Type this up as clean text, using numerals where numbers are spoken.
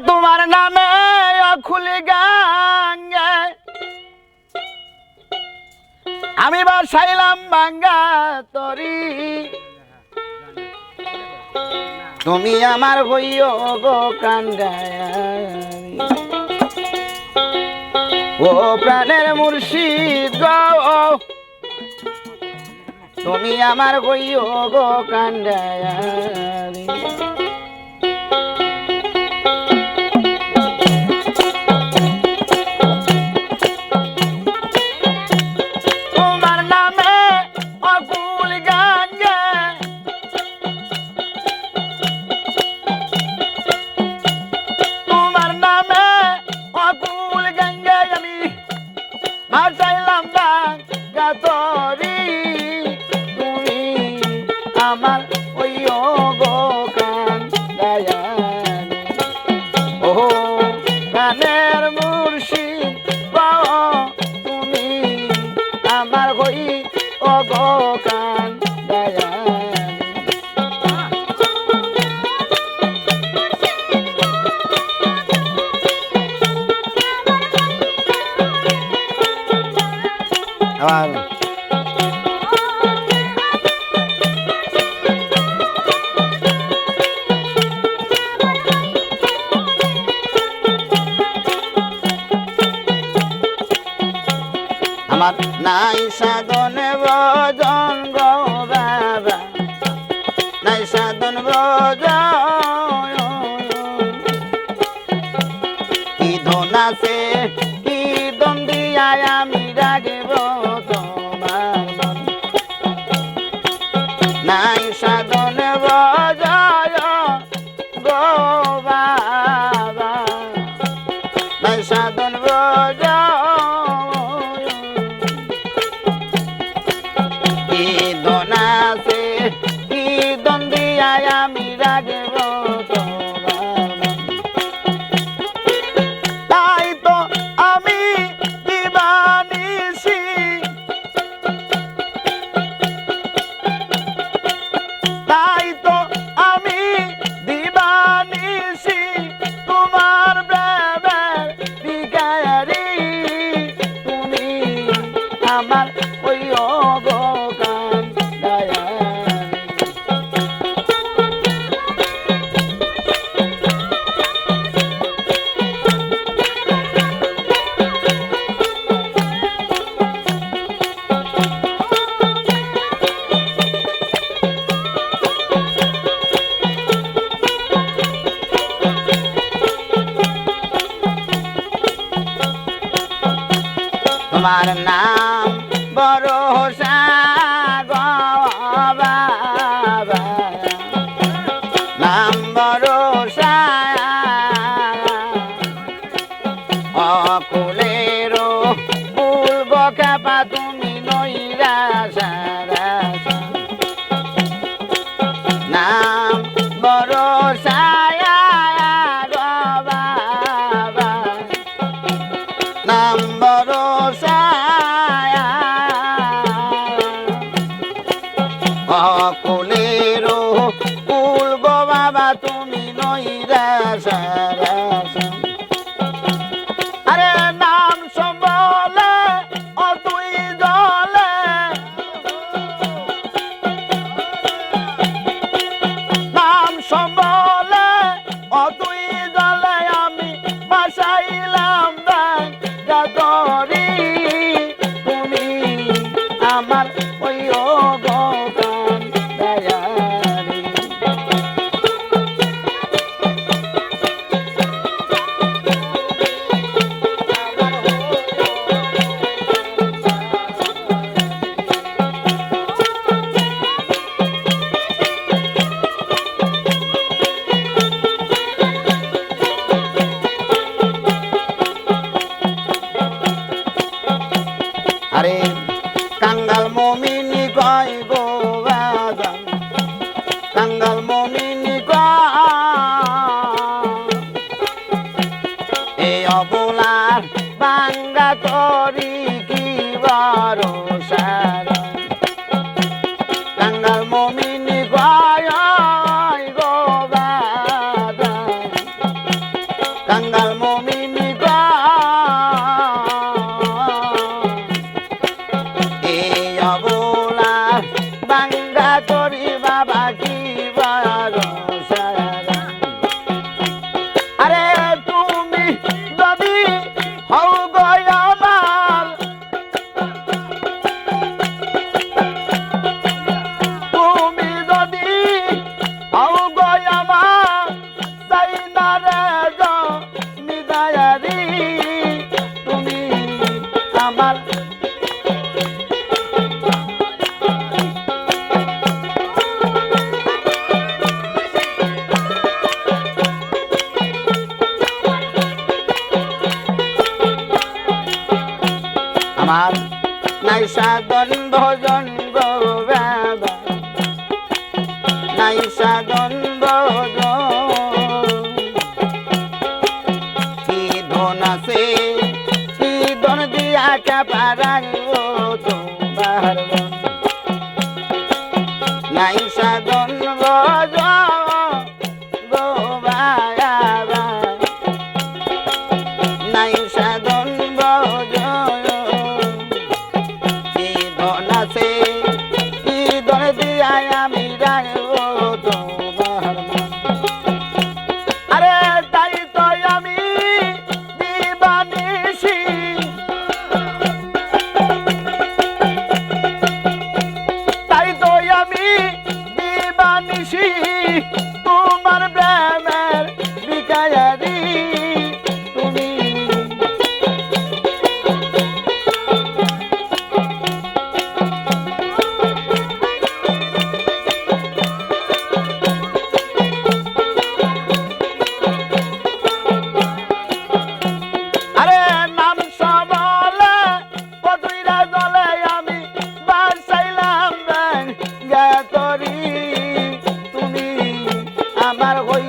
তোমার নামে অখুলি গাঙ্গে আমি বাসাইলাম বাঙ্গা তরি তুমি আমার হইও গো কান্দায়ারি ও প্রাণের মুর্শিদ গো তুমি আমার হইও গো কান্দায়ারি বাসাইলাম বাঙ্গা তরি তুমি আমার ওই গো কান্দায়ারি ও প্রাণের মুর্শিদ তুমি আমার ওই গো কান্দায়ারি আমার নাই সাধন ভজন গো বাবা নাই সাধন ভজন কি ধন আছে কি দম দিয়া আমি রাগব তোমার মন নাই সাধন ভজন গো বাবা নাই সাধন ভজন আমি রাগব তাই তো আমি দিবানিসি তাই তো আমি দিবানিসি তোমার প্রেমের ভিখারি তুমি আমার ওই গো তোমার নাম ভরসা গো বাবা নাম ভরসা অকুলেরও ভুলব কাপা তুমি নইরা সারা নাম ভরসা গো বাবা নাম ভরসা অকুলেরও কুল গো বাবা তুমি নইরা সারা আরে নাম সম্বলে ও তুই জলে নাম সম্বলে ও তুই জলে আমি বাসাইলাম বাঙ্গা তরি তুমি আমার ওই গো কান্দায়ারি কাঙ্গাল মমিনী এই অবলা বাঙ্গা করি বাবা কি আরে তুমি যদি হও গো আমার তুমি যদি হও গো আমার তাই না রে গো নিদায়ারি তুমি আমার আমার নাই সাধন ভজন গো বাবা নাই সাধন ভজন কি ধন আছে কি ধন দিয়া কাপারাইব তোমার নাই সাধন ভজন গো বাবা নাই সাধন ভজন আছে কি ধরে দিয়াই আমি রাখব তোমার আরে তাই তো আমি দিবানিসি তাই তো আমি দিবানিসি তোমার প্রেমের বিকায়ারি তুমি আমার হই